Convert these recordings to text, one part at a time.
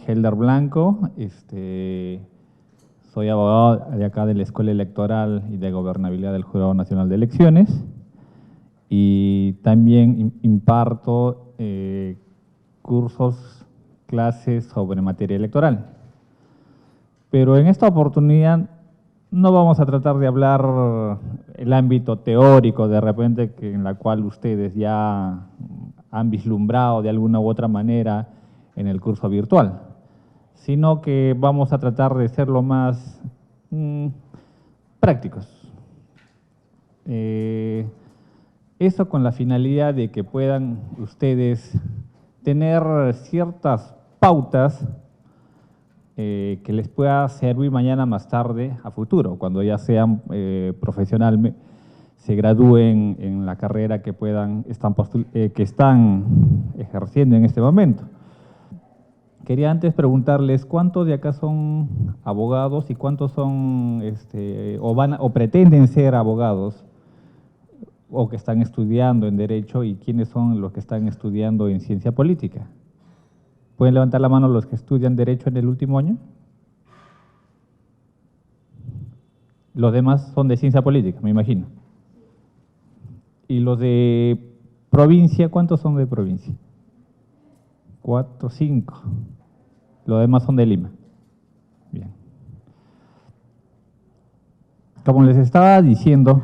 Helder Blanco, soy abogado de acá de la Escuela Electoral y de Gobernabilidad del Jurado Nacional de Elecciones y también imparto cursos, clases sobre materia electoral. Pero en esta oportunidad no vamos a tratar de hablar el ámbito teórico de repente en la cual ustedes ya han vislumbrado de alguna u otra manera en el curso virtual, sino que vamos a tratar de ser lo más prácticos. Eso con la finalidad de que puedan ustedes tener ciertas pautas que les pueda servir mañana más tarde a futuro, cuando ya sean profesionales, se gradúen en la carrera que están ejerciendo en este momento. Quería antes preguntarles cuántos de acá son abogados y cuántos son o pretenden ser abogados o que están estudiando en Derecho y quiénes son los que están estudiando en Ciencia Política. ¿Pueden levantar la mano los que estudian Derecho en el último año? Los demás son de Ciencia Política, me imagino. ¿Y los de provincia, cuántos son de provincia? 4, 5. Los demás son de Lima. Bien. Como les estaba diciendo,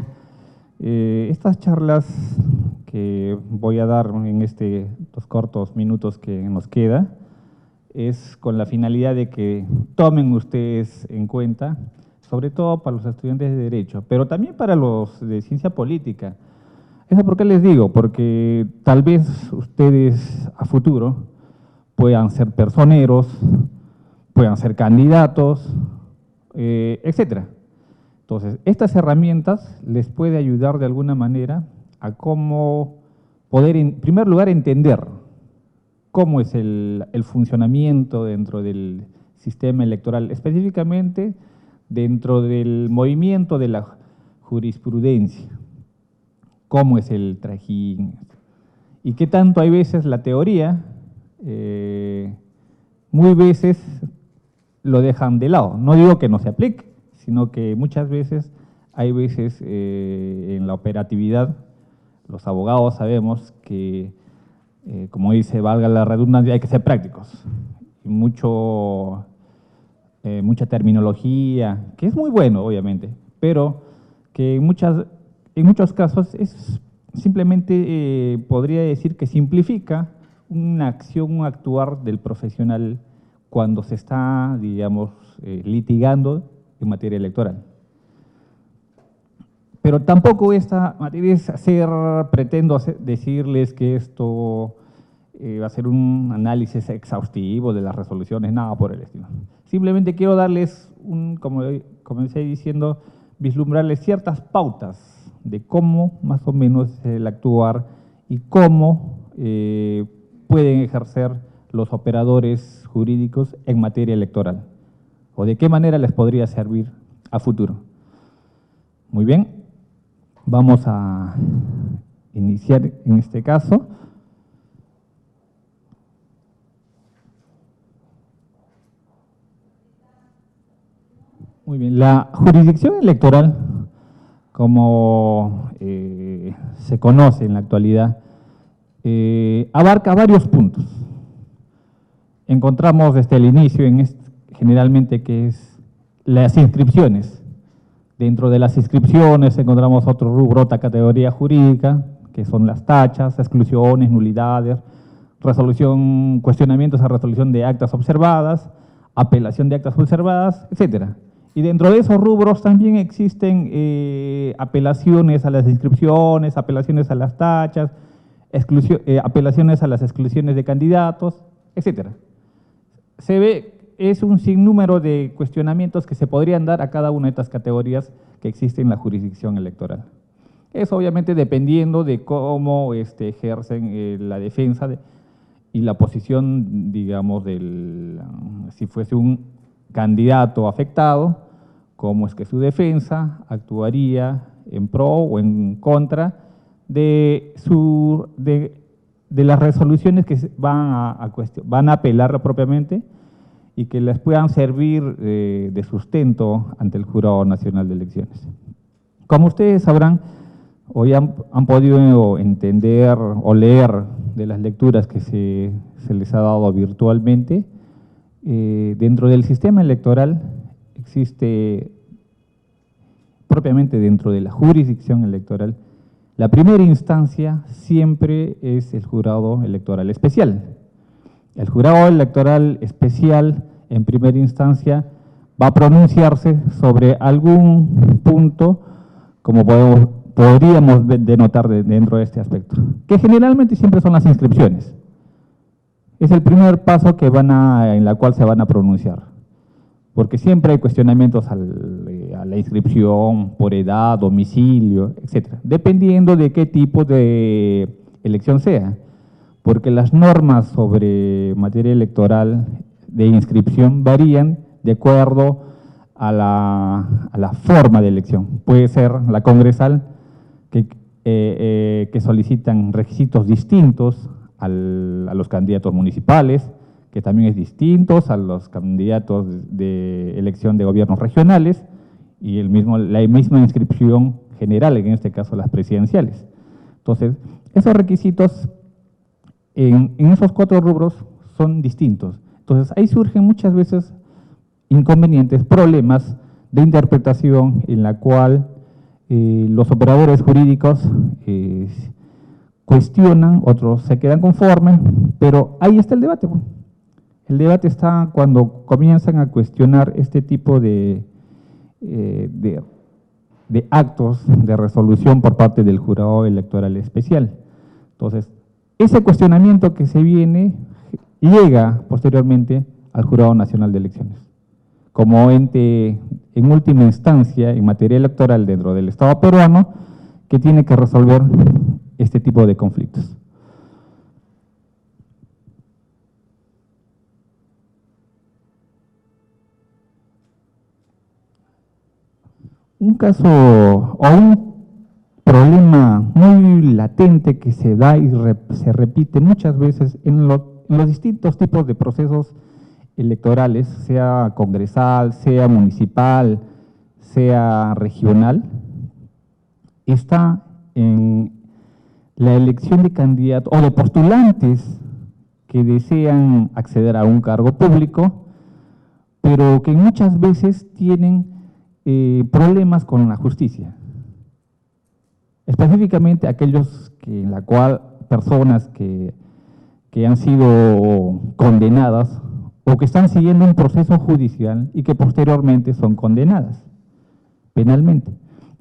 estas charlas que voy a dar en estos cortos minutos que nos queda, es con la finalidad de que tomen ustedes en cuenta, sobre todo para los estudiantes de Derecho, pero también para los de Ciencia Política. ¿Eso por qué les digo? Porque tal vez ustedes a futuro puedan ser personeros, puedan ser candidatos, etcétera. Entonces, estas herramientas les puede ayudar de alguna manera a cómo poder, en primer lugar, entender cómo es el funcionamiento dentro del sistema electoral, específicamente dentro del movimiento de la jurisprudencia, cómo es el trajín, y qué tanto hay veces la teoría, muy veces lo dejan de lado. No digo que no se aplique, sino que muchas veces, hay veces en la operatividad, los abogados sabemos que como dice, valga la redundancia, hay que ser prácticos. Mucha terminología, que es muy bueno, obviamente, pero que en muchos casos es simplemente, podría decir que simplifica una acción, un actuar del profesional cuando se está, digamos, litigando en materia electoral. Pero tampoco esta materia pretendo decirles que esto va a ser un análisis exhaustivo de las resoluciones, nada por el estilo. Simplemente quiero darles, como comencé diciendo, vislumbrarles ciertas pautas de cómo más o menos es el actuar y cómo pueden ejercer los operadores jurídicos en materia electoral, o de qué manera les podría servir a futuro. Muy bien. Vamos a iniciar en este caso. Muy bien, la jurisdicción electoral, como se conoce en la actualidad, abarca varios puntos. Encontramos desde el inicio, generalmente, que es las inscripciones. Dentro de las inscripciones encontramos otro rubro, otra categoría jurídica, que son las tachas, exclusiones, nulidades, cuestionamientos a resolución de actas observadas, apelación de actas observadas, etcétera. Y dentro de esos rubros también existen apelaciones a las inscripciones, apelaciones a las tachas, apelaciones a las exclusiones de candidatos, etcétera. Se ve es un sinnúmero de cuestionamientos que se podrían dar a cada una de estas categorías que existen en la jurisdicción electoral. Eso obviamente dependiendo de cómo ejercen la defensa y la posición, digamos, si fuese un candidato afectado, cómo es que su defensa actuaría en pro o en contra de las resoluciones que van a apelar propiamente, y que les puedan servir de sustento ante el Jurado Nacional de Elecciones. Como ustedes sabrán, hoy han podido entender o leer de las lecturas que se les ha dado virtualmente, dentro del sistema electoral existe, propiamente dentro de la jurisdicción electoral, la primera instancia siempre es el Jurado Electoral Especial. El Jurado Electoral Especial, en primera instancia, va a pronunciarse sobre algún punto, como podríamos denotar dentro de este aspecto, que generalmente siempre son las inscripciones. Es el primer paso en la cual se van a pronunciar, porque siempre hay cuestionamientos a la inscripción por edad, domicilio, etcétera, dependiendo de qué tipo de elección sea, porque las normas sobre materia electoral de inscripción varían de acuerdo a la forma de elección. Puede ser la congresal, que solicitan requisitos distintos a los candidatos municipales, que también es distintos a los candidatos de elección de gobiernos regionales, y la misma inscripción general, en este caso las presidenciales. Entonces, esos requisitos en esos 4 rubros son distintos. Entonces, ahí surgen muchas veces inconvenientes, problemas de interpretación en la cual los operadores jurídicos cuestionan, otros se quedan conformes, pero ahí está el debate. El debate está cuando comienzan a cuestionar este tipo de actos de resolución por parte del Jurado Electoral Especial. Entonces, ese cuestionamiento que se viene llega posteriormente al Jurado Nacional de Elecciones, como ente en última instancia en materia electoral dentro del Estado peruano, que tiene que resolver este tipo de conflictos. Un caso o un problema muy latente que se da y se repite muchas veces en los distintos tipos de procesos electorales, sea congresal, sea municipal, sea regional, está en la elección de candidatos o de postulantes que desean acceder a un cargo público, pero que muchas veces tienen problemas con la justicia. Específicamente aquellos en la cual personas que han sido condenadas o que están siguiendo un proceso judicial y que posteriormente son condenadas penalmente.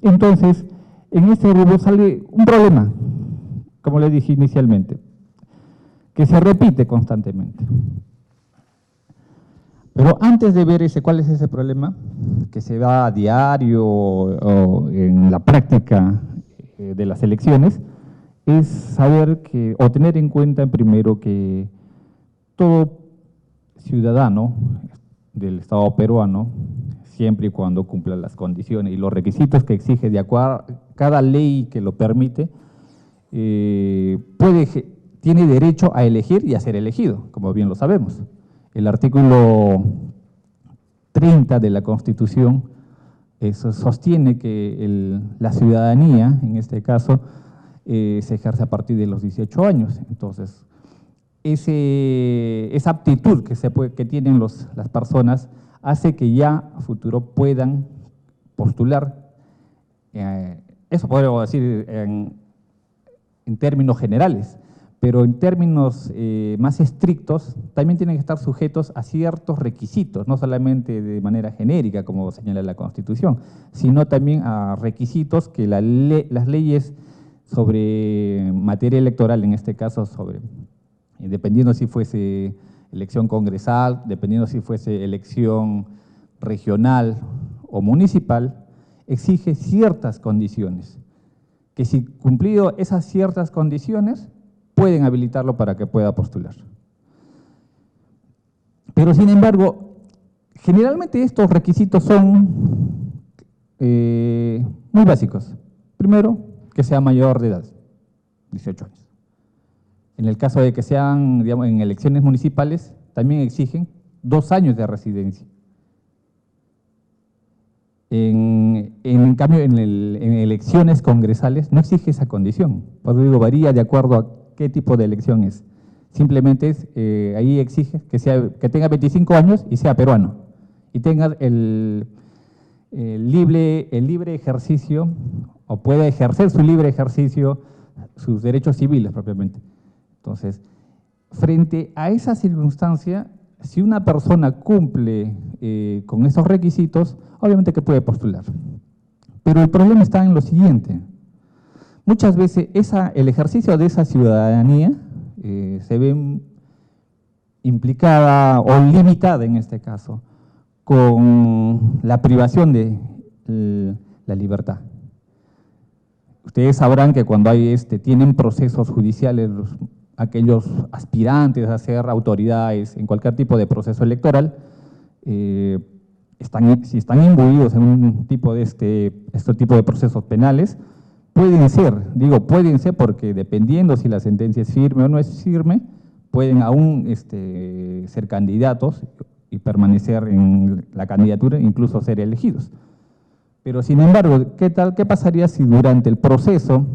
Entonces, en este rubro sale un problema, como les dije inicialmente, que se repite constantemente. Pero antes de ver cuál es ese problema, que se da a diario o en la práctica de las elecciones, es saber o tener en cuenta primero que todo ciudadano del Estado peruano, siempre y cuando cumpla las condiciones y los requisitos que exige de acuerdo a cada ley que lo permite, tiene derecho a elegir y a ser elegido, como bien lo sabemos. El artículo 30 de la Constitución sostiene que la ciudadanía, en este caso, se ejerce a partir de los 18 años. Entonces, esa aptitud que tienen las personas hace que ya a futuro puedan postular. Eso podemos decir en términos generales, pero en términos más estrictos también tienen que estar sujetos a ciertos requisitos, no solamente de manera genérica, como señala la Constitución, sino también a requisitos que las leyes sobre materia electoral, en este caso dependiendo si fuese elección congresal, dependiendo si fuese elección regional o municipal, exige ciertas condiciones, que si cumplido esas ciertas condiciones, pueden habilitarlo para que pueda postular. Pero sin embargo, generalmente estos requisitos son muy básicos. Primero, que sea mayor de edad, 18 años. En el caso de que sean, digamos, en elecciones municipales, también exigen 2 años de residencia. En cambio, en elecciones congresales no exige esa condición. Por eso digo, varía de acuerdo a qué tipo de elección es. Simplemente ahí exige que tenga 25 años y sea peruano. Y tenga el libre ejercicio, o pueda ejercer su libre ejercicio, sus derechos civiles propiamente. Entonces, frente a esa circunstancia, si una persona cumple con esos requisitos, obviamente que puede postular. Pero el problema está en lo siguiente. Muchas veces el ejercicio de esa ciudadanía se ve implicada o limitada en este caso con la privación de la libertad. Ustedes sabrán que cuando tienen procesos judiciales, aquellos aspirantes a ser autoridades en cualquier tipo de proceso electoral, si están imbuidos en un tipo de este tipo de procesos penales, pueden ser porque dependiendo si la sentencia es firme o no es firme, pueden aún ser candidatos y permanecer en la candidatura, incluso ser elegidos. Pero sin embargo, ¿qué pasaría si durante el proceso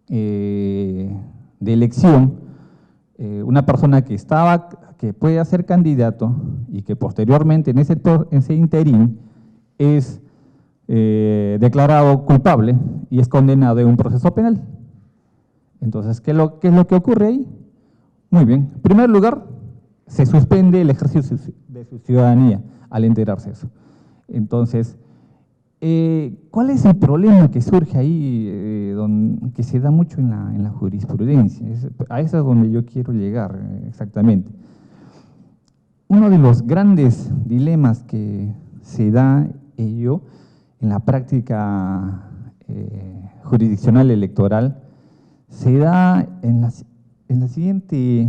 de elección, una persona que puede ser candidato y que posteriormente en ese interín es declarado culpable y es condenado en un proceso penal? Entonces, ¿qué es lo que ocurre ahí? Muy bien. En primer lugar, se suspende el ejercicio de su ciudadanía al enterarse de eso. Entonces, ¿cuál es el problema que surge ahí, que se da mucho en la jurisprudencia? A eso es donde yo quiero llegar exactamente. Uno de los grandes dilemas que se da en la práctica jurisdiccional electoral se da en la siguiente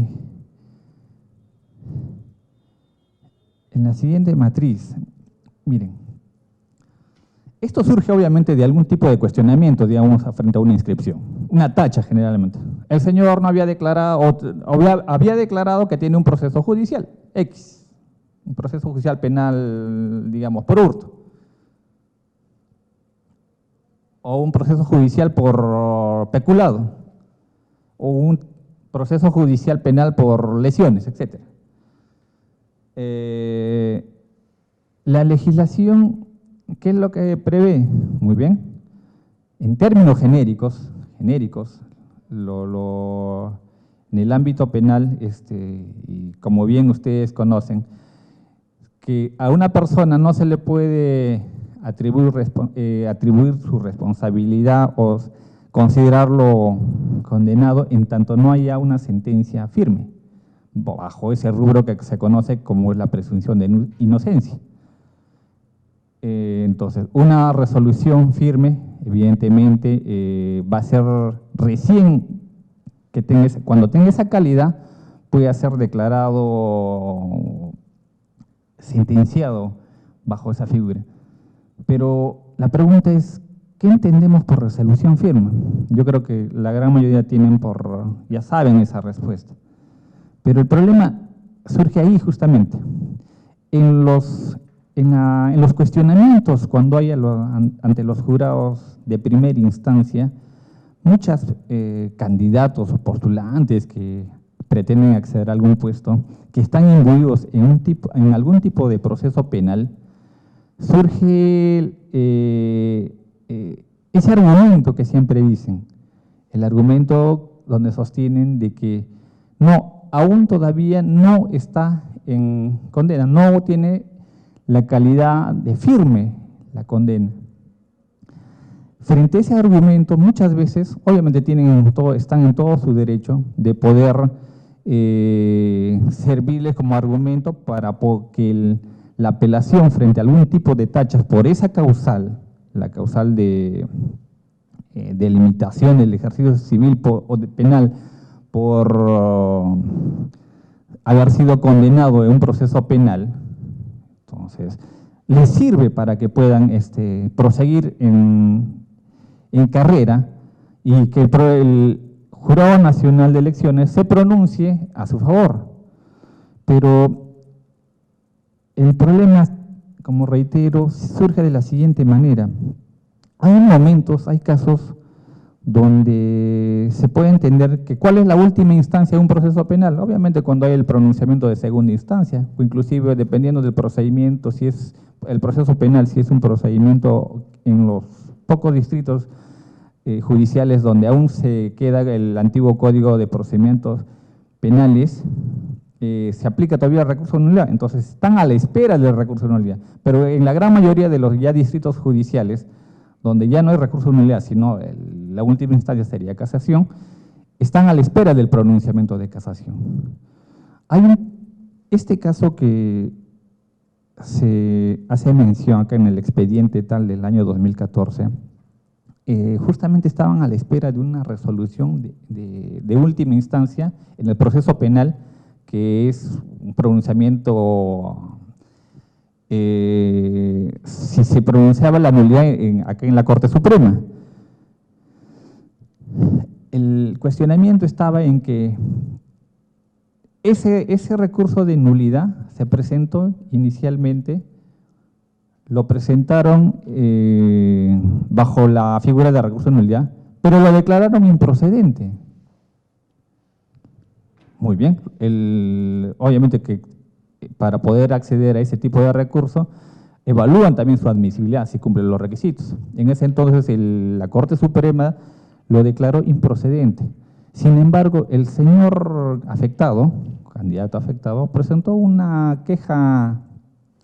matriz. Miren. Esto surge obviamente de algún tipo de cuestionamiento, digamos, frente a una inscripción, una tacha generalmente. El señor no había declarado, había declarado que tiene un proceso judicial, X, un proceso judicial penal, digamos, por hurto, o un proceso judicial por peculado, o un proceso judicial penal por lesiones, etc. La legislación, ¿qué es lo que prevé? Muy bien. En términos genéricos, en el ámbito penal, y como bien ustedes conocen, que a una persona no se le puede atribuir su responsabilidad o considerarlo condenado en tanto no haya una sentencia firme, bajo ese rubro que se conoce como la presunción de inocencia. Entonces, una resolución firme, evidentemente, va a ser recién cuando tenga esa calidad, puede ser declarado sentenciado bajo esa figura. Pero la pregunta es, ¿qué entendemos por resolución firme? Yo creo que la gran mayoría ya saben esa respuesta. Pero el problema surge ahí justamente, en los cuestionamientos cuando hay ante los jurados de primera instancia, muchos candidatos o postulantes que pretenden acceder a algún puesto, que están imbuidos en algún tipo de proceso penal, surge ese argumento que siempre dicen, el argumento donde sostienen de que no, aún todavía no está en condena, no tiene la calidad de firme la condena. Frente a ese argumento, muchas veces, obviamente están en todo su derecho de poder servirles como argumento para que la apelación frente a algún tipo de tachas por esa causal, la causal de limitación del ejercicio civil o penal por haber sido condenado en un proceso penal, entonces les sirve para que puedan proseguir en carrera y que el Jurado Nacional de Elecciones se pronuncie a su favor. Pero El problema, como reitero, surge de la siguiente manera. Hay momentos, hay casos donde se puede entender que cuál es la última instancia de un proceso penal. Obviamente cuando hay el pronunciamiento de segunda instancia, o inclusive dependiendo del procedimiento, si es el proceso penal, si es un procedimiento en los pocos distritos judiciales donde aún se queda el antiguo Código de Procedimientos Penales, se aplica todavía el recurso de nulidad, entonces están a la espera del recurso de nulidad. Pero en la gran mayoría de los ya distritos judiciales, donde ya no hay recurso de nulidad, sino la última instancia sería casación, están a la espera del pronunciamiento de casación. Hay este caso que se hace mención acá en el expediente tal del año 2014, justamente estaban a la espera de una resolución de última instancia en el proceso penal, que es un pronunciamiento, si se pronunciaba la nulidad acá en la Corte Suprema. El cuestionamiento estaba en que ese recurso de nulidad se presentó inicialmente, lo presentaron bajo la figura de recurso de nulidad, pero lo declararon improcedente. Muy bien, obviamente que para poder acceder a ese tipo de recurso, evalúan también su admisibilidad, si cumple los requisitos. En ese entonces la Corte Suprema lo declaró improcedente. Sin embargo, el señor afectado, candidato afectado, presentó una queja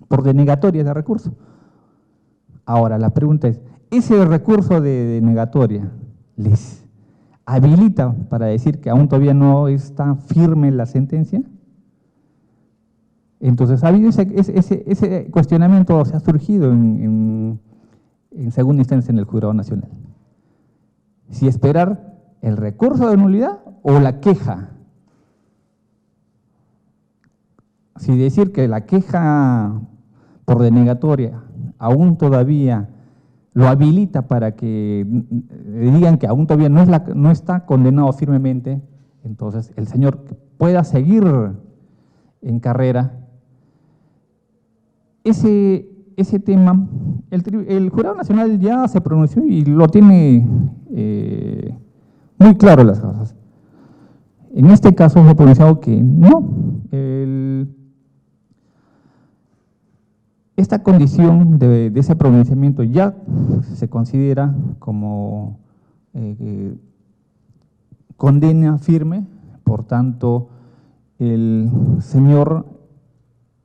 por denegatoria de recurso. Ahora, la pregunta es, ¿ese recurso de denegatoria les habilita para decir que aún todavía no está firme la sentencia? Entonces, ha habido ese cuestionamiento, se ha surgido en segunda instancia en el Jurado Nacional. Si esperar el recurso de nulidad o la queja. Si decir que la queja por denegatoria aún todavía lo habilita para que digan que aún todavía no está condenado firmemente, entonces el señor pueda seguir en carrera. Ese tema, el Jurado Nacional ya se pronunció y lo tiene muy claro las cosas. En este caso se ha pronunciado que no, esta condición de ese pronunciamiento ya se considera como condena firme, por tanto, el señor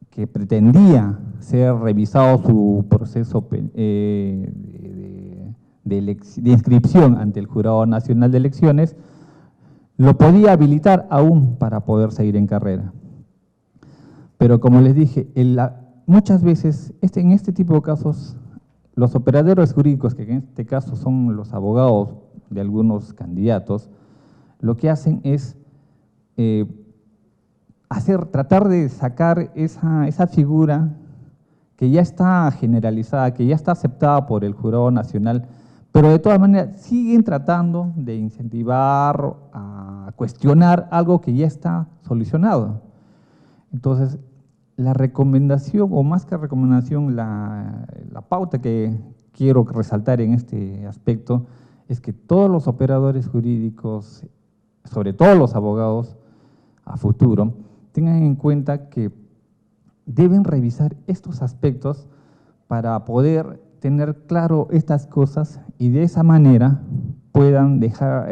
que pretendía ser revisado su proceso de inscripción ante el Jurado Nacional de Elecciones, lo podía habilitar aún para poder seguir en carrera. Pero como les dije, muchas veces en este tipo de casos, los operadores jurídicos, que en este caso son los abogados de algunos candidatos, lo que hacen es tratar de sacar esa figura que ya está generalizada, que ya está aceptada por el Jurado Nacional, pero de todas maneras siguen tratando de incentivar a cuestionar algo que ya está solucionado. Entonces, la recomendación, o más que recomendación, la pauta que quiero resaltar en este aspecto es que todos los operadores jurídicos, sobre todo los abogados a futuro, tengan en cuenta que deben revisar estos aspectos para poder tener claro estas cosas y de esa manera puedan dejar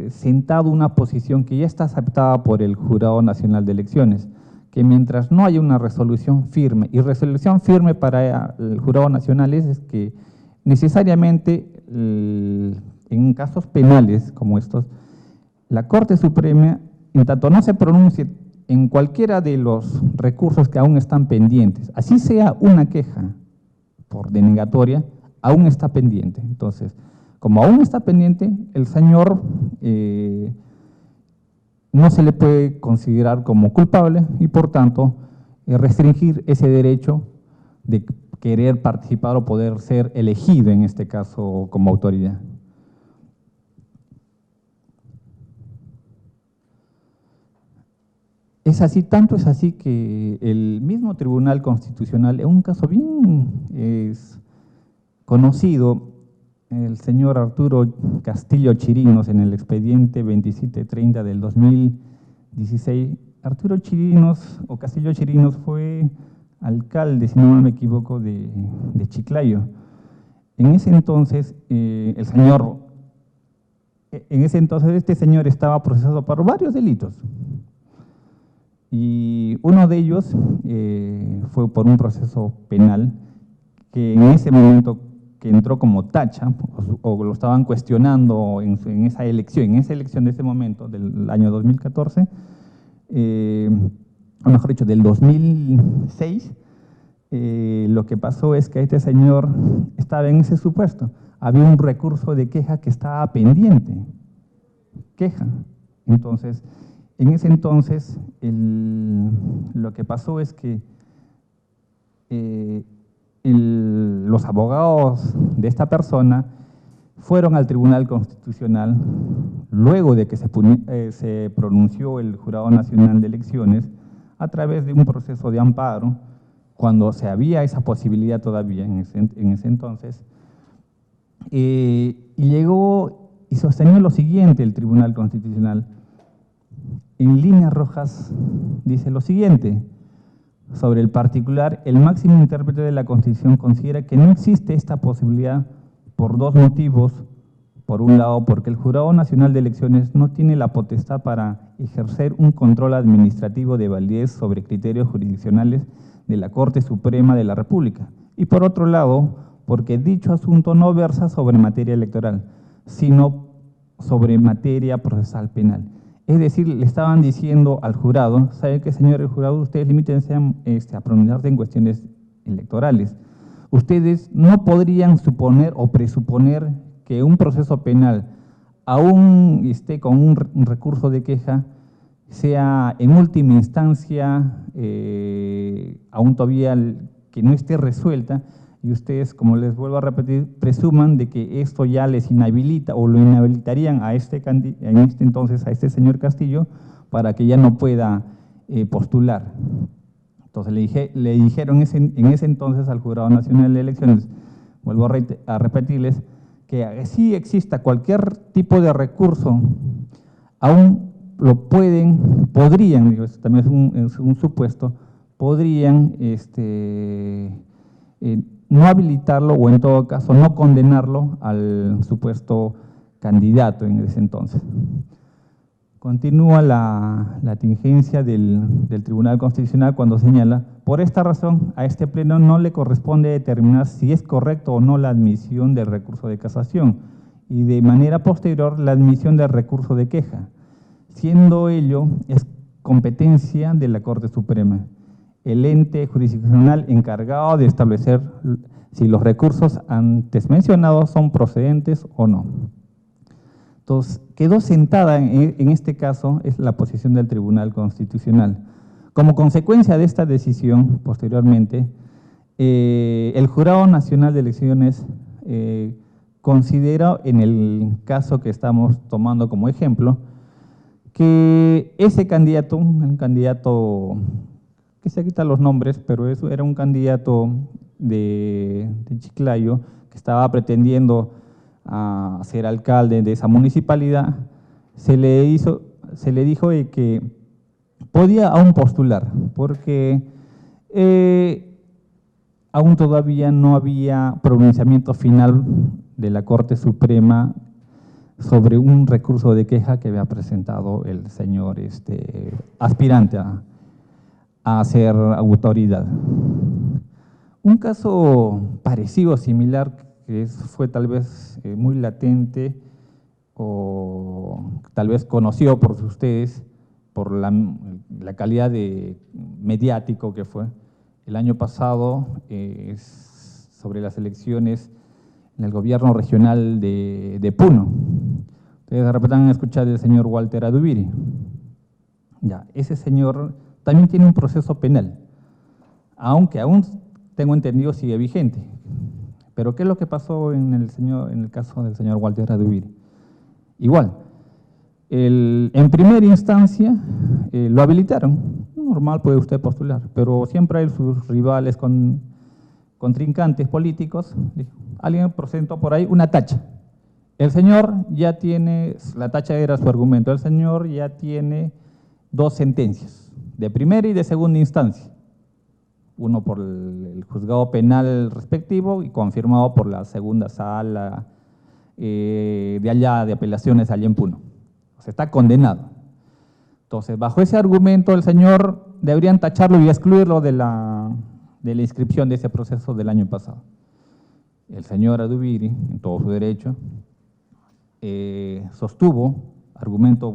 sentado una posición que ya está aceptada por el Jurado Nacional de Elecciones, que mientras no haya una resolución firme, y resolución firme para el Jurado Nacional es que necesariamente en casos penales como estos, la Corte Suprema, en tanto no se pronuncie en cualquiera de los recursos que aún están pendientes, así sea una queja por denegatoria, aún está pendiente. Entonces, como aún está pendiente, el señor no se le puede considerar como culpable y por tanto restringir ese derecho de querer participar o poder ser elegido en este caso como autoridad. Es así, tanto es así que el mismo Tribunal Constitucional, en un caso bien conocido, el señor Arturo Castillo Chirinos, en el expediente 2730 del 2016, Arturo Chirinos, o Castillo Chirinos, fue alcalde, si no me equivoco, de Chiclayo. En ese entonces, este señor estaba procesado por varios delitos. Y uno de ellos fue por un proceso penal que en ese momento que entró como tacha, o lo estaban cuestionando en esa elección de ese momento, del año 2014, o mejor dicho, del 2006, lo que pasó es que este señor estaba en ese supuesto. Había un recurso de queja que estaba pendiente, queja. Entonces, en ese entonces, lo que pasó es que los abogados de esta persona fueron al Tribunal Constitucional luego de que se pronunció el Jurado Nacional de Elecciones a través de un proceso de amparo, cuando se había esa posibilidad todavía en ese entonces, y llegó y sostenió lo siguiente el Tribunal Constitucional. En líneas rojas dice lo siguiente: sobre el particular, el máximo intérprete de la Constitución considera que no existe esta posibilidad por dos motivos. Por un lado, porque el Jurado Nacional de Elecciones no tiene la potestad para ejercer un control administrativo de validez sobre criterios jurisdiccionales de la Corte Suprema de la República. Y por otro lado, porque dicho asunto no versa sobre materia electoral, sino sobre materia procesal penal. Es decir, le estaban diciendo al jurado: ¿sabe qué, señor el jurado? Ustedes limítense a pronunciarse en cuestiones electorales. Ustedes no podrían suponer o presuponer que un proceso penal, aún esté con un recurso de queja, sea en última instancia, aún todavía que no esté resuelta, y ustedes, como les vuelvo a repetir, presuman de que esto ya les inhabilita o lo inhabilitarían en este entonces a este señor Castillo para que ya no pueda postular. Entonces le dijeron en ese entonces al Jurado Nacional de Elecciones, vuelvo a repetirles, que sí exista cualquier tipo de recurso, aún podrían, digo, esto también es un supuesto, podrían no habilitarlo, o en todo caso no condenarlo al supuesto candidato en ese entonces. Continúa la tingencia del Tribunal Constitucional cuando señala: por esta razón, a este pleno no le corresponde determinar si es correcto o no la admisión del recurso de casación, y de manera posterior la admisión del recurso de queja, siendo ello es competencia de la Corte Suprema, el ente jurisdiccional encargado de establecer si los recursos antes mencionados son procedentes o no. Entonces, quedó sentada en este caso es la posición del Tribunal Constitucional. Como consecuencia de esta decisión, posteriormente, el Jurado Nacional de Elecciones consideró, en el caso que estamos tomando como ejemplo, que ese candidato, un candidato que se quitan los nombres, pero eso era un candidato de Chiclayo que estaba pretendiendo a ser alcalde de esa municipalidad, se le dijo que podía aún postular, porque aún todavía no había pronunciamiento final de la Corte Suprema sobre un recurso de queja que había presentado el señor aspirante a ser autoridad. Un caso parecido, similar, que fue tal vez muy latente o tal vez conocido por ustedes por la calidad de mediático que fue el año pasado, sobre las elecciones en el gobierno regional de Puno. Ustedes de repente han escuchado del señor Walter Adubiri. Ya, ese señor también tiene un proceso penal, aunque aún tengo entendido sigue vigente. Pero ¿qué es lo que pasó en el caso del señor Walter Adubiri? Igual, En primera instancia lo habilitaron, normal puede usted postular, pero siempre hay sus rivales contrincantes políticos. Alguien presentó por ahí una tacha. El señor ya tiene, la tacha era su argumento, el señor ya tiene 2 sentencias, de primera y de segunda instancia. Uno por el juzgado penal respectivo y confirmado por la segunda sala de allá de apelaciones allá en Puno. O sea, está condenado. Entonces, bajo ese argumento, el señor deberían tacharlo y excluirlo de la inscripción de ese proceso del año pasado. El señor Adubiri, en todo su derecho, sostuvo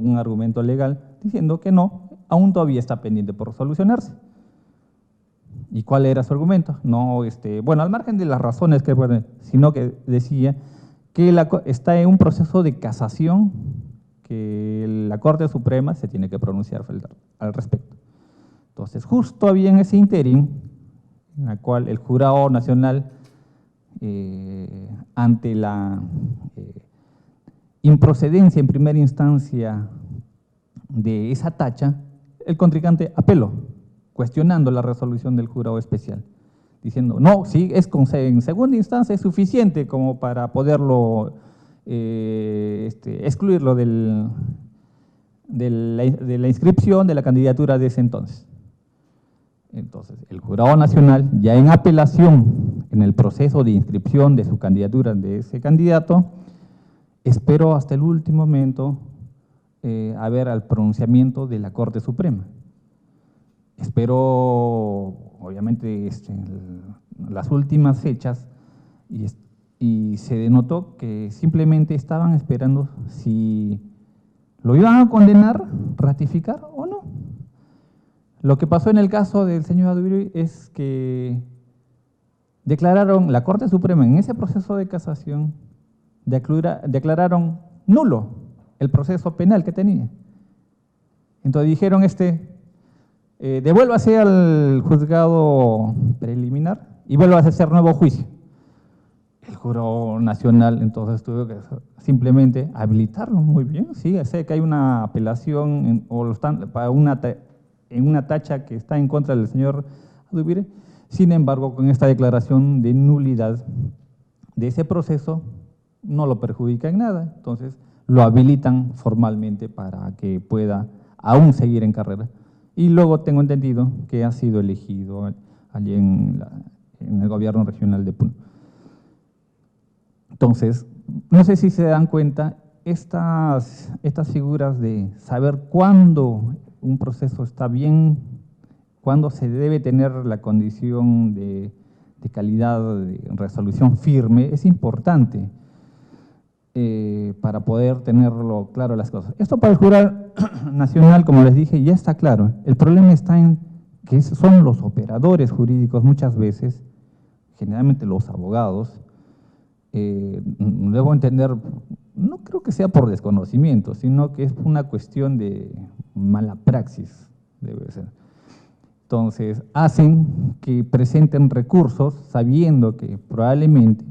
un argumento legal diciendo que no, aún todavía está pendiente por solucionarse. ¿Y cuál era su argumento? No, bueno, al margen de las razones que, bueno, sino que decía que está en un proceso de casación, que la Corte Suprema se tiene que pronunciar al respecto. Entonces, justo había en ese interín, en la cual el Jurado Nacional, ante la improcedencia en primera instancia de esa tacha, el contrincante apeló, cuestionando la resolución del jurado especial, diciendo, no, sí, en segunda instancia es suficiente como para poderlo excluirlo de la inscripción de la candidatura de ese entonces. Entonces, el Jurado Nacional, ya en apelación, en el proceso de inscripción de su candidatura de ese candidato, esperó hasta el último momento a ver al pronunciamiento de la Corte Suprema. Esperó, obviamente, las últimas fechas y se denotó que simplemente estaban esperando si lo iban a condenar, ratificar o no. Lo que pasó en el caso del señor Adubiri es que la Corte Suprema en ese proceso de casación declararon nulo el proceso penal que tenía. Entonces dijeron, devuélvase al juzgado preliminar y vuelva a hacer nuevo juicio. El Jurado Nacional entonces tuvo que simplemente habilitarlo. Muy bien, sí, sé que hay una apelación en una tacha que está en contra del señor Adubiri. Sin embargo, con esta declaración de nulidad de ese proceso, no lo perjudica en nada. Entonces, lo habilitan formalmente para que pueda aún seguir en carrera. Y luego tengo entendido que ha sido elegido allí en el gobierno regional de Puno. Entonces, no sé si se dan cuenta, estas figuras de saber cuándo un proceso está bien, cuándo se debe tener la condición de calidad de resolución firme, es importante para poder tenerlo claro las cosas. Esto para el Jurado Nacional, como les dije, ya está claro. El problema está en que son los operadores jurídicos muchas veces, generalmente los abogados, debo entender, no creo que sea por desconocimiento, sino que es una cuestión de mala praxis, debe ser. Entonces, hacen que presenten recursos sabiendo que probablemente,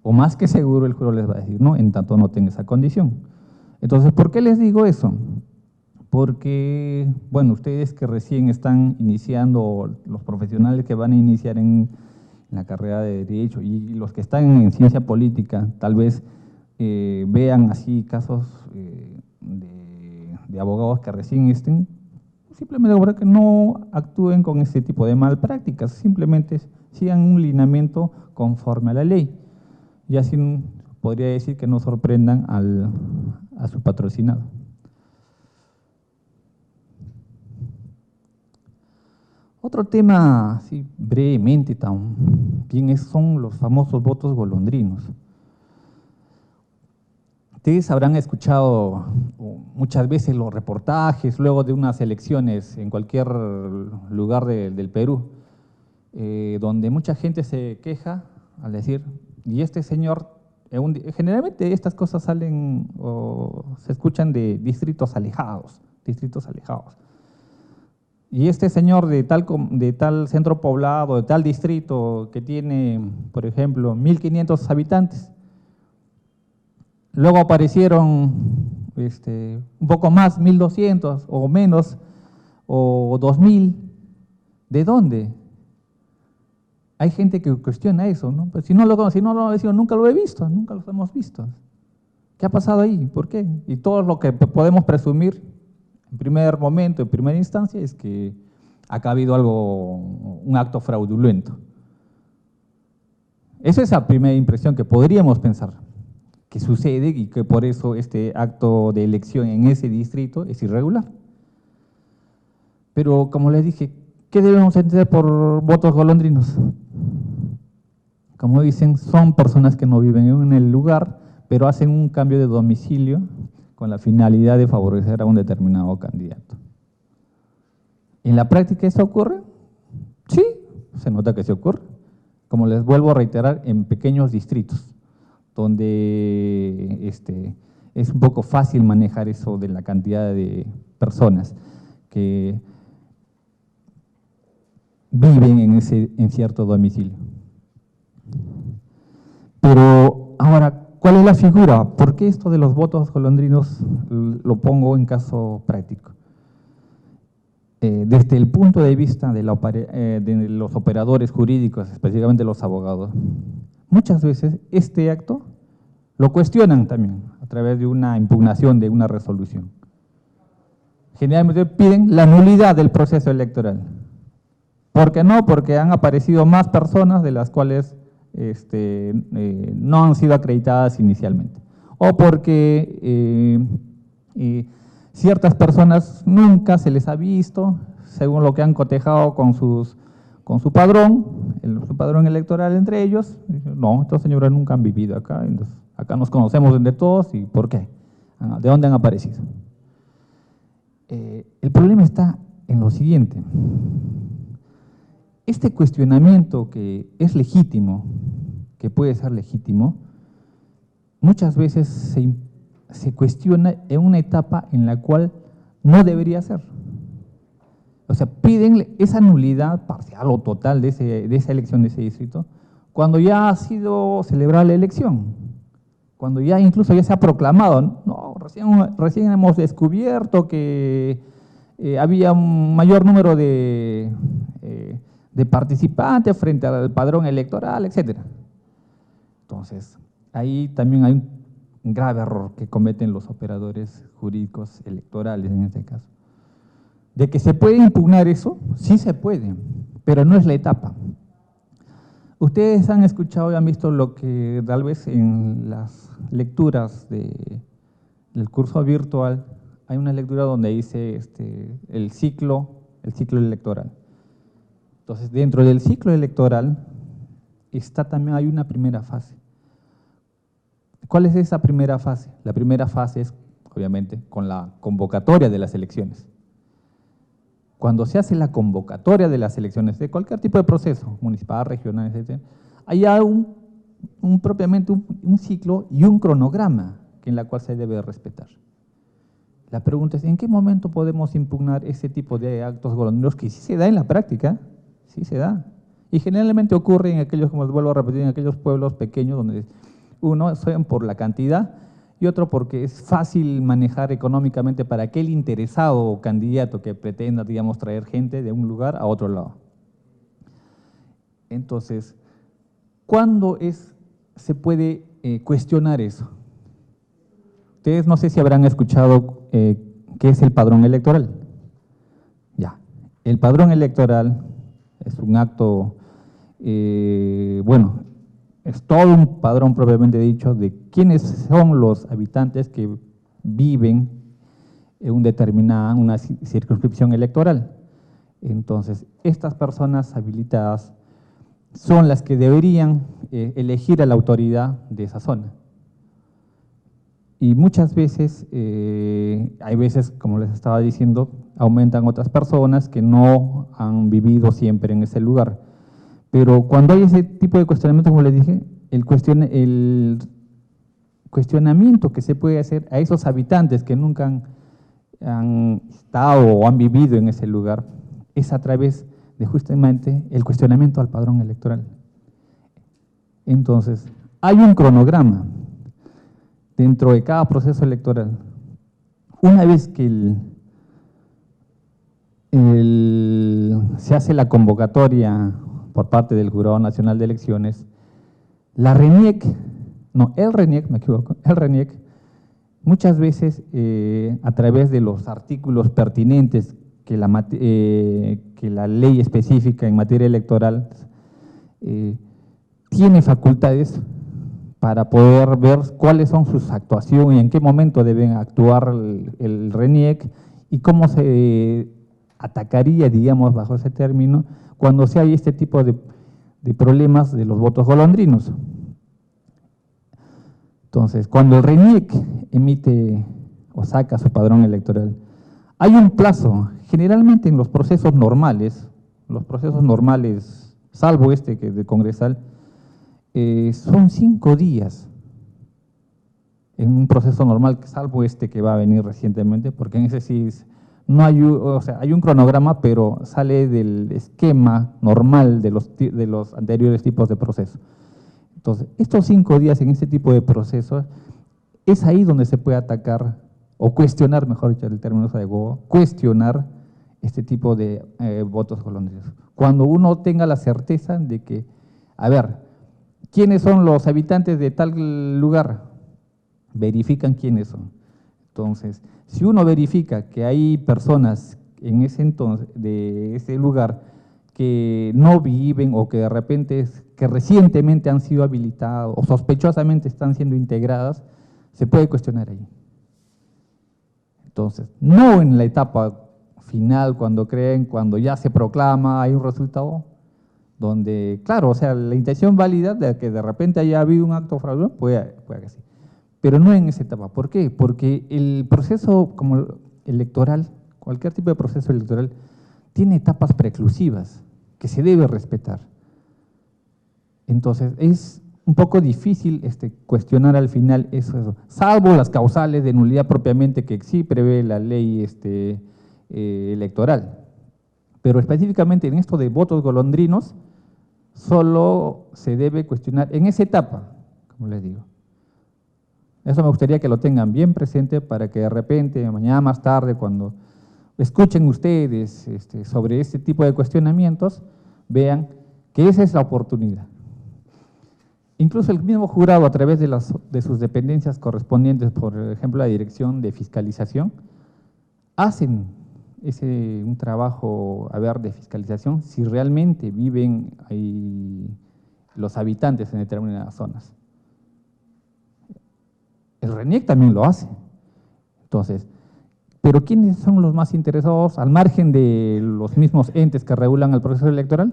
o más que seguro, el jurado les va a decir, no, en tanto no tenga esa condición. Entonces, ¿por qué les digo eso? Porque, bueno, ustedes que recién están iniciando, los profesionales que van a iniciar en la carrera de Derecho y los que están en ciencia política, tal vez vean así casos de abogados que recién estén, simplemente para que no actúen con ese tipo de malprácticas, simplemente sigan un lineamiento conforme a la ley. Y así podría decir que no sorprendan a su patrocinado. Otro tema, así brevemente también, son los famosos votos golondrinos. Ustedes habrán escuchado muchas veces los reportajes luego de unas elecciones en cualquier lugar del Perú, donde mucha gente se queja al decir, y este señor, generalmente estas cosas salen o se escuchan de distritos alejados. Y este señor de tal centro poblado, de tal distrito que tiene, por ejemplo, 1.500 habitantes, luego aparecieron un poco más, 1.200 o menos, o 2.000. ¿De dónde? Hay gente que cuestiona eso, ¿no? Pues si no lo decimos, nunca lo he visto, nunca los hemos visto. ¿Qué ha pasado ahí? ¿Por qué? Y todo lo que podemos presumir en primer momento, en primera instancia, es que acá ha habido un acto fraudulento. Esa es la primera impresión que podríamos pensar que sucede y que por eso este acto de elección en ese distrito es irregular. Pero como les dije, ¿qué debemos entender por votos golondrinos? Como dicen, son personas que no viven en el lugar, pero hacen un cambio de domicilio con la finalidad de favorecer a un determinado candidato. ¿En la práctica eso ocurre? Sí, se nota que se ocurre. Como les vuelvo a reiterar, en pequeños distritos, donde es un poco fácil manejar eso de la cantidad de personas que viven en cierto domicilio. Pero ahora, ¿cuál es la figura? ¿Por qué esto de los votos golondrinos lo pongo en caso práctico? Desde el punto de vista de los operadores jurídicos, específicamente los abogados, muchas veces este acto lo cuestionan también a través de una impugnación de una resolución. Generalmente piden la nulidad del proceso electoral. ¿Por qué no? Porque han aparecido más personas de las cuales no han sido acreditadas inicialmente. O porque ciertas personas nunca se les ha visto, según lo que han cotejado con su padrón, su padrón electoral entre ellos. No, estos señores nunca han vivido acá, entonces, acá nos conocemos entre todos, ¿y por qué? ¿De dónde han aparecido? El problema está en lo siguiente. Este cuestionamiento que es legítimo, que puede ser legítimo, muchas veces se cuestiona en una etapa en la cual no debería ser. O sea, piden esa nulidad parcial o total de esa elección de ese distrito, cuando ya ha sido celebrada la elección, cuando ya incluso ya se ha proclamado, no, recién hemos descubierto que había un mayor número de participantes frente al padrón electoral, etc. Entonces, ahí también hay un grave error que cometen los operadores jurídicos electorales en este caso. ¿De que se puede impugnar eso? Sí se puede, pero no es la etapa. Ustedes han escuchado y han visto lo que tal vez en las lecturas del curso virtual, hay una lectura donde dice el ciclo electoral. Entonces, dentro del ciclo electoral también hay una primera fase. ¿Cuál es esa primera fase? La primera fase es, obviamente, con la convocatoria de las elecciones. Cuando se hace la convocatoria de las elecciones, de cualquier tipo de proceso, municipal, regional, etc., hay propiamente un ciclo y un cronograma en la cual se debe respetar. La pregunta es, ¿en qué momento podemos impugnar ese tipo de actos golondrinos que sí se da en la práctica? Sí se da. Y generalmente ocurre en aquellos, como les vuelvo a repetir, en aquellos pueblos pequeños donde uno son por la cantidad y otro porque es fácil manejar económicamente para aquel interesado o candidato que pretenda, digamos, traer gente de un lugar a otro lado. Entonces, ¿cuándo se puede cuestionar eso? Ustedes no sé si habrán escuchado qué es el padrón electoral. Ya, el padrón electoral es un acto, bueno, es todo un padrón propiamente dicho de quiénes son los habitantes que viven en una circunscripción electoral. Entonces, estas personas habilitadas son las que deberían elegir a la autoridad de esa zona. Y muchas veces, hay veces, como les estaba diciendo, aumentan otras personas que no han vivido siempre en ese lugar. Pero cuando hay ese tipo de cuestionamiento, como les dije, el cuestionamiento que se puede hacer a esos habitantes que nunca han estado o han vivido en ese lugar es a través de justamente el cuestionamiento al padrón electoral. Entonces, hay un cronograma dentro de cada proceso electoral Una vez que se hace la convocatoria por parte del Jurado Nacional de Elecciones, el RENIEC, muchas veces a través de los artículos pertinentes que la ley específica en materia electoral tiene facultades para poder ver cuáles son sus actuaciones y en qué momento deben actuar el RENIEC y cómo se atacaría, digamos, bajo ese término, cuando se hay este tipo de problemas de los votos golondrinos. Entonces, cuando el RENIEC emite o saca su padrón electoral, hay un plazo, generalmente en los procesos normales, salvo este que de congresal, son 5 días en un proceso normal, salvo este que va a venir recientemente, porque en ese sí no hay, o sea, hay un cronograma, pero sale del esquema normal de los anteriores tipos de procesos. Entonces, estos 5 días en este tipo de procesos, es ahí donde se puede atacar, o cuestionar, mejor dicho, el término adecuado, cuestionar este tipo de votos golondrinos. Cuando uno tenga la certeza de que, a ver, ¿quiénes son los habitantes de tal lugar? Verifican quiénes son. Entonces, si uno verifica que hay personas en ese entonces, de ese lugar, que no viven o que de repente, que recientemente han sido habilitados o sospechosamente están siendo integradas, se puede cuestionar ahí. Entonces, no en la etapa final, cuando ya se proclama, hay un resultado, donde, claro, o sea, la intención válida de que de repente haya habido un acto fraudulento, puede que sí, pero no en esa etapa. ¿Por qué? Porque el proceso como electoral, cualquier tipo de proceso electoral, tiene etapas preclusivas que se debe respetar. Entonces, es un poco difícil cuestionar al final eso, salvo las causales de nulidad propiamente que sí prevé la ley electoral. Pero específicamente en esto de votos golondrinos, solo se debe cuestionar en esa etapa, como les digo. Eso me gustaría que lo tengan bien presente para que de repente, mañana más tarde, cuando escuchen ustedes sobre este tipo de cuestionamientos, vean que esa es la oportunidad. Incluso el mismo jurado, a través de sus dependencias correspondientes, por ejemplo, la Dirección de Fiscalización, hacen un trabajo, de fiscalización si realmente viven ahí los habitantes en determinadas zonas. El RENIEC también lo hace. Entonces, ¿pero quiénes son los más interesados al margen de los mismos entes que regulan el proceso electoral?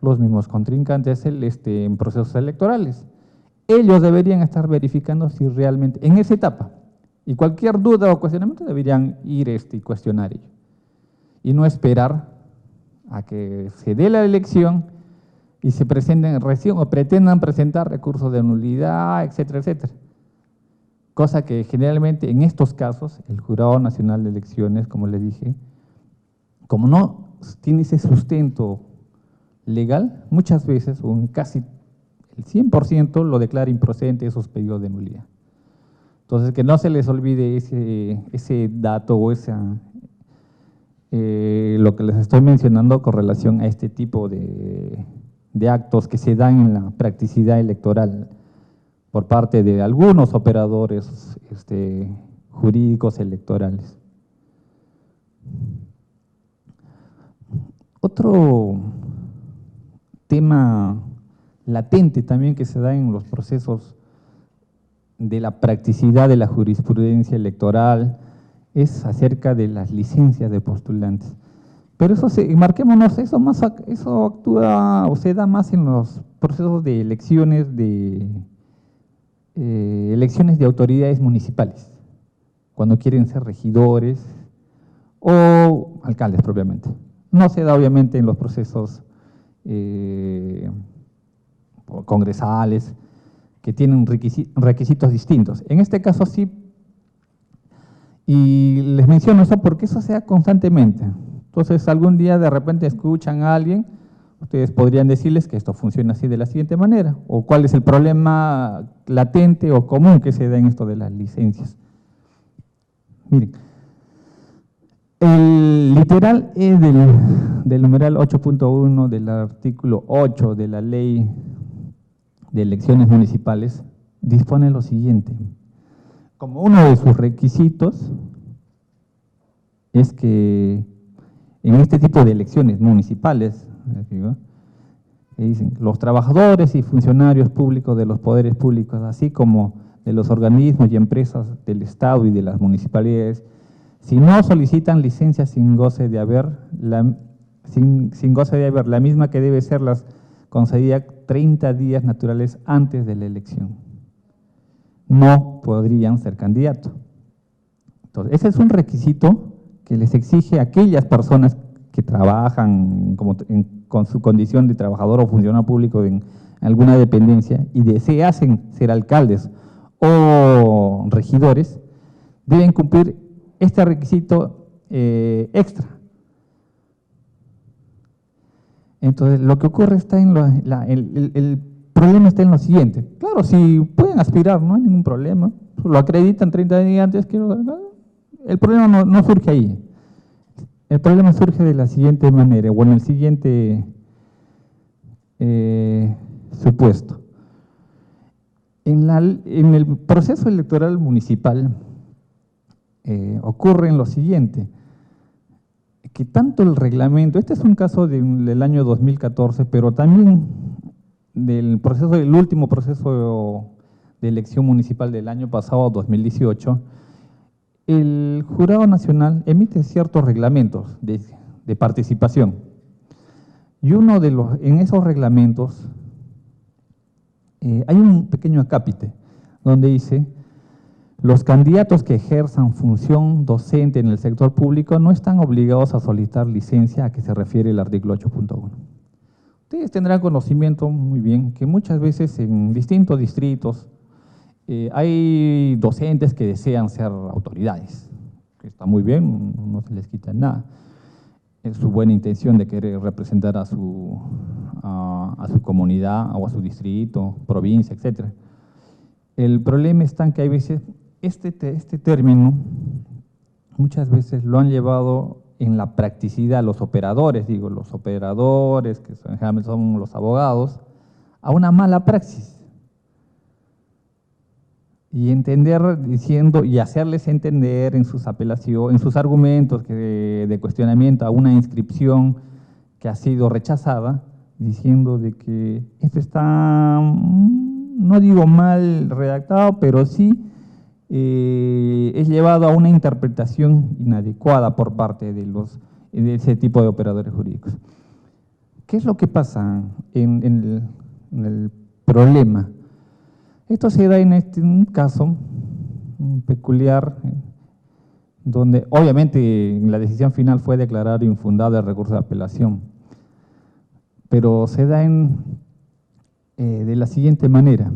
Los mismos contrincantes en procesos electorales. Ellos deberían estar verificando si realmente, en esa etapa, y cualquier duda o cuestionamiento deberían ir y cuestionar ello. Y no esperar a que se dé la elección y se presenten recién o pretendan presentar recursos de nulidad, etcétera, etcétera. Cosa que generalmente en estos casos el Jurado Nacional de Elecciones, como les dije, como no tiene ese sustento legal, muchas veces, o en casi el 100%, lo declara improcedente esos pedidos de nulidad. Entonces, que no se les olvide ese dato o lo que les estoy mencionando con relación a este tipo de actos que se dan en la practicidad electoral por parte de algunos operadores jurídicos electorales. Otro tema latente también que se da en los procesos de la practicidad de la jurisprudencia electoral es acerca de las licencias de postulantes. Pero eso, marquémonos, eso actúa o se da más en los procesos de elecciones de autoridades municipales, cuando quieren ser regidores o alcaldes propiamente. No se da obviamente en los procesos congresales, que tienen requisitos distintos. En este caso sí, y les menciono eso porque eso se da constantemente. Entonces, algún día de repente escuchan a alguien, ustedes podrían decirles que esto funciona así de la siguiente manera, o cuál es el problema latente o común que se da en esto de las licencias. Miren, El literal E del numeral 8.1 del artículo 8 de la Ley de Elecciones Municipales dispone lo siguiente. Como uno de sus requisitos es que en este tipo de elecciones municipales, que dicen, los trabajadores y funcionarios públicos de los poderes públicos, así como de los organismos y empresas del Estado y de las municipalidades, si no solicitan licencia sin goce de haber, la misma que debe ser las concedida 30 días naturales antes de la elección, no podrían ser candidatos. Entonces, ese es un requisito que les exige a aquellas personas que trabajan con su condición de trabajador o funcionario público en alguna dependencia y desean ser alcaldes o regidores, deben cumplir este requisito extra. Entonces, lo que ocurre está en el problema está en lo siguiente. Claro, si pueden aspirar, no hay ningún problema. Lo acreditan 30 días antes. El problema no surge ahí. El problema surge de la siguiente manera, o en el siguiente supuesto. En el proceso electoral municipal ocurre lo siguiente, que tanto el reglamento, este es un caso del año 2014, pero también del último proceso de elección municipal del año pasado, 2018, el Jurado Nacional emite ciertos reglamentos de participación. Y en esos reglamentos hay un pequeño acápite donde dice: los candidatos que ejerzan función docente en el sector público no están obligados a solicitar licencia, a que se refiere el artículo 8.1. Ustedes tendrán conocimiento muy bien que muchas veces en distintos distritos hay docentes que desean ser autoridades, que está muy bien, no se les quita nada. Es su buena intención de querer representar a su comunidad o a su distrito, provincia, etc. El problema está en que hay veces este término muchas veces lo han llevado en la practicidad los operadores, que son los abogados, a una mala praxis. Y y hacerles entender en sus apelaciones, en sus argumentos de cuestionamiento a una inscripción que ha sido rechazada, diciendo de que esto está, no digo mal redactado, pero sí es llevado a una interpretación inadecuada por parte de ese tipo de operadores jurídicos. ¿Qué es lo que pasa en el problema? Esto se da en un caso peculiar, donde obviamente la decisión final fue declarar infundado el recurso de apelación, pero se da de la siguiente manera.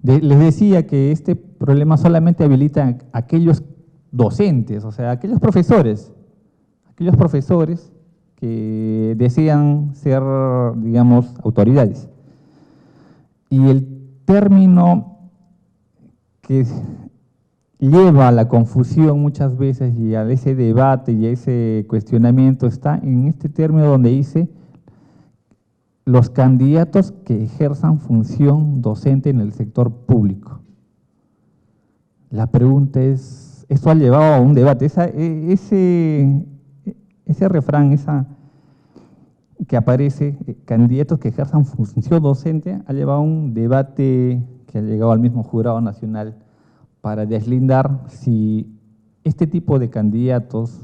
Les decía que este problema solamente habilita a aquellos docentes, o sea, aquellos profesores que desean ser, digamos, autoridades. Y el término que lleva a la confusión muchas veces y a ese debate y a ese cuestionamiento está en este término donde dice los candidatos que ejerzan función docente en el sector público. La pregunta es, esto ha llevado a un debate, ese refrán, que aparece, candidatos que ejerzan función docente, ha llevado a un debate que ha llegado al mismo Jurado Nacional para deslindar si este tipo de candidatos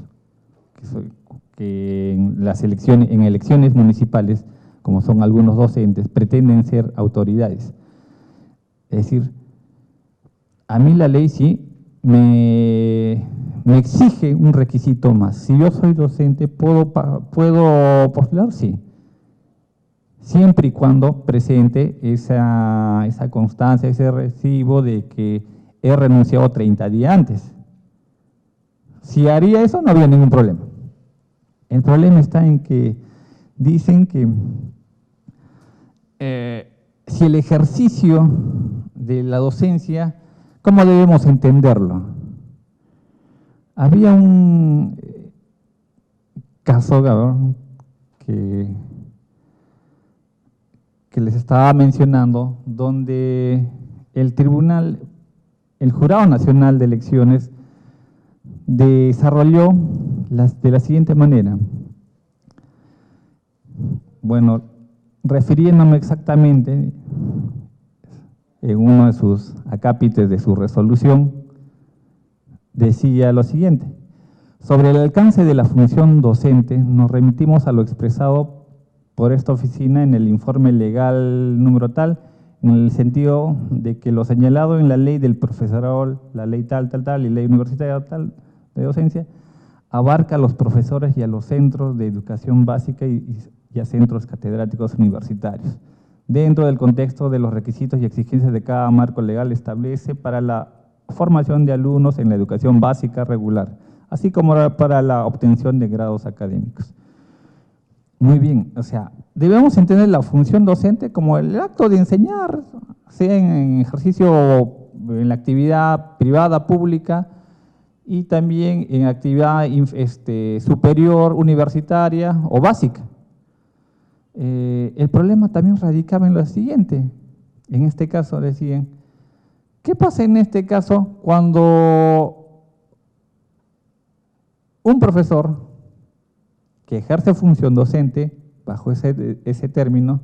que en elecciones municipales, como son algunos docentes, pretenden ser autoridades. Es decir, a mí la ley sí me exige un requisito más. Si yo soy docente, ¿puedo postular? Sí. Siempre y cuando presente esa constancia, ese recibo de que he renunciado 30 días antes. Si haría eso, no habría ningún problema. El problema está en que dicen que si el ejercicio de la docencia, ¿cómo debemos entenderlo? Había un caso que, que les estaba mencionando, donde el tribunal, el Jurado Nacional de Elecciones, desarrolló de la siguiente manera. Bueno, refiriéndome exactamente en uno de sus acápites de su resolución, decía lo siguiente: sobre el alcance de la función docente, nos remitimos a lo expresado por esta oficina en el informe legal número tal, en el sentido de que lo señalado en la ley del profesorado, la ley tal, y ley universitaria tal de docencia, abarca a los profesores y a los centros de educación básica y a centros catedráticos universitarios, dentro del contexto de los requisitos y exigencias de cada marco legal establece para la formación de alumnos en la educación básica regular, así como para la obtención de grados académicos. Muy bien, o sea, debemos entender la función docente como el acto de enseñar, sea en ejercicio, en la actividad privada, pública, y también en actividad superior, universitaria o básica. El problema también radicaba en lo siguiente. En este caso decían, ¿qué pasa en este caso cuando un profesor que ejerce función docente, bajo ese término,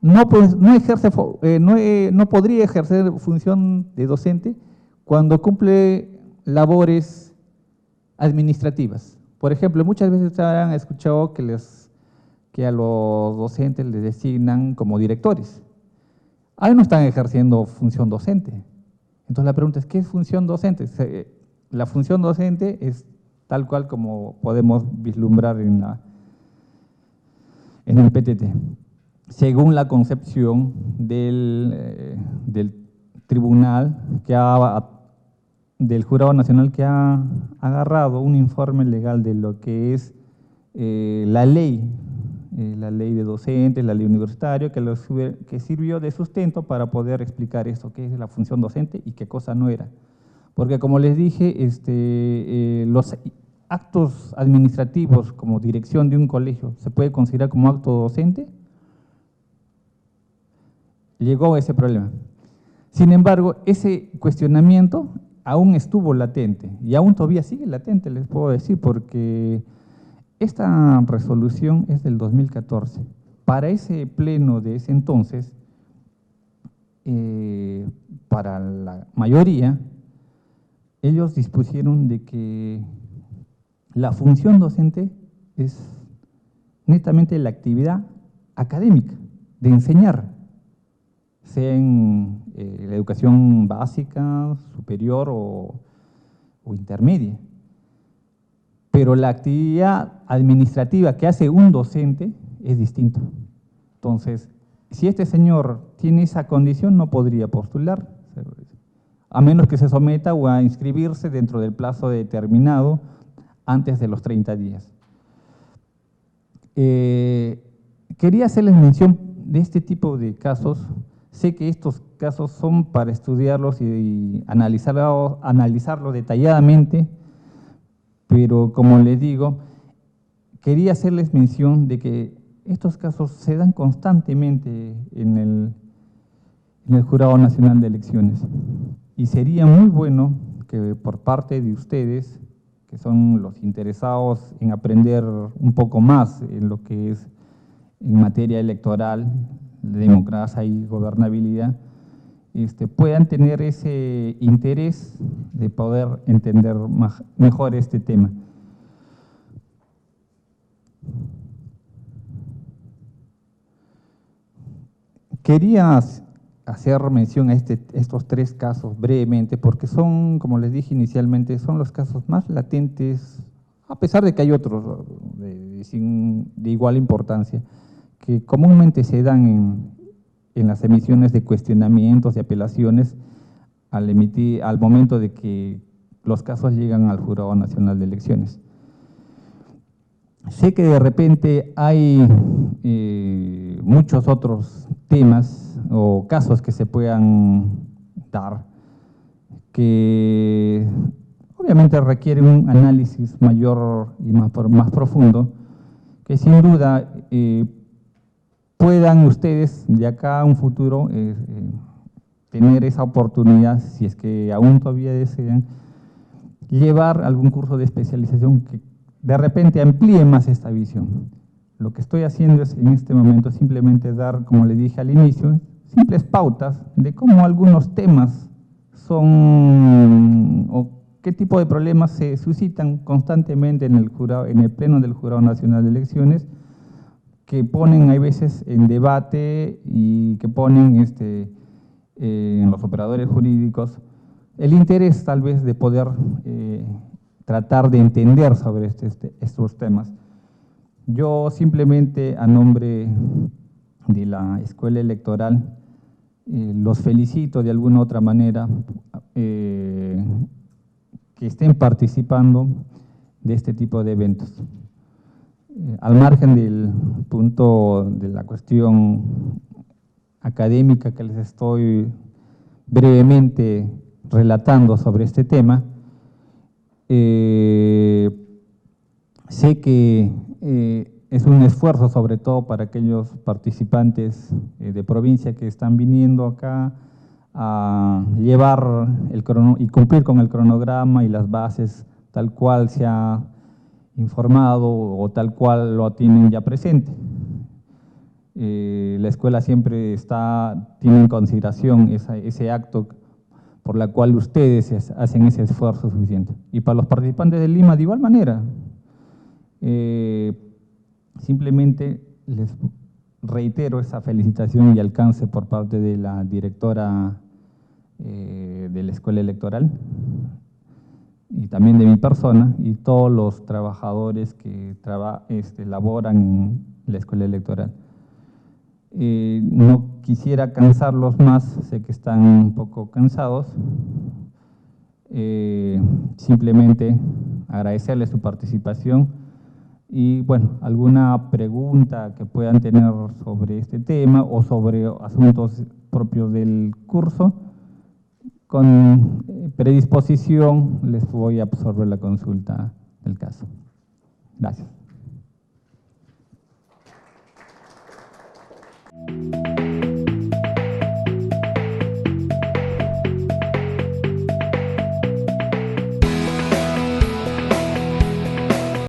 no podría ejercer función de docente cuando cumple labores administrativas? Por ejemplo, muchas veces ustedes han escuchado que a los docentes les designan como directores. Ahí no están ejerciendo función docente. Entonces la pregunta es, ¿qué es función docente? La función docente es tal cual como podemos vislumbrar en el PTT, según la concepción del tribunal, del Jurado Nacional, que ha agarrado un informe legal de lo que es la ley de docentes, la ley universitaria, que sirvió de sustento para poder explicar esto, qué es la función docente y qué cosa no era. Porque como les dije, los actos administrativos como dirección de un colegio, ¿se puede considerar como acto docente? Llegó a ese problema. Sin embargo, ese cuestionamiento aún estuvo latente, y aún todavía sigue latente, les puedo decir, porque esta resolución es del 2014. Para ese pleno de ese entonces, para la mayoría, ellos dispusieron de que la función docente es netamente la actividad académica, de enseñar, sea en la educación básica, superior o intermedia. Pero la actividad administrativa que hace un docente es distinto. Entonces, si este señor tiene esa condición, no podría postular, a menos que se someta o a inscribirse dentro del plazo determinado antes de los 30 días. Quería hacerles mención de este tipo de casos. Sé que estos casos son para estudiarlos y analizarlos detalladamente, pero como les digo, quería hacerles mención de que estos casos se dan constantemente en el Jurado Nacional de Elecciones. Y sería muy bueno que por parte de ustedes, que son los interesados en aprender un poco más en lo que es en materia electoral, democracia y gobernabilidad, puedan tener ese interés de poder entender mejor este tema. Quería hacer mención a estos tres casos brevemente, porque son, como les dije inicialmente, son los casos más latentes, a pesar de que hay otros de igual importancia, que comúnmente se dan en las emisiones de cuestionamientos y apelaciones al momento de que los casos llegan al Jurado Nacional de Elecciones. Sé que de repente hay muchos otros temas o casos que se puedan dar, que obviamente requiere un análisis mayor y más profundo, que sin duda puedan ustedes de acá a un futuro tener esa oportunidad, si es que aún todavía desean, llevar algún curso de especialización que de repente amplíe más esta visión. Lo que estoy haciendo es en este momento simplemente dar, como le dije al inicio, simples pautas de cómo algunos temas son o qué tipo de problemas se suscitan constantemente en el Pleno del Jurado Nacional de Elecciones, que ponen a veces en debate y que ponen en los operadores jurídicos el interés tal vez de poder tratar de entender sobre estos temas. Yo simplemente a nombre de la Escuela Electoral los felicito de alguna u otra manera que estén participando de este tipo de eventos. Al margen del punto de la cuestión académica que les estoy brevemente relatando sobre este tema, sé que es un esfuerzo sobre todo para aquellos participantes de provincia que están viniendo acá a llevar y cumplir con el cronograma y las bases tal cual se ha informado o tal cual lo tienen ya presente. La escuela siempre tiene en consideración ese acto por la cual ustedes hacen ese esfuerzo suficiente. Y para los participantes de Lima, de igual manera, simplemente les reitero esa felicitación y alcance por parte de la directora de la Escuela Electoral y también de mi persona y todos los trabajadores que laboran en la Escuela Electoral. No quisiera cansarlos más, sé que están un poco cansados. Simplemente agradecerles su participación y, bueno, alguna pregunta que puedan tener sobre este tema o sobre asuntos propios del curso, con predisposición les voy a absorber la consulta del caso. Gracias.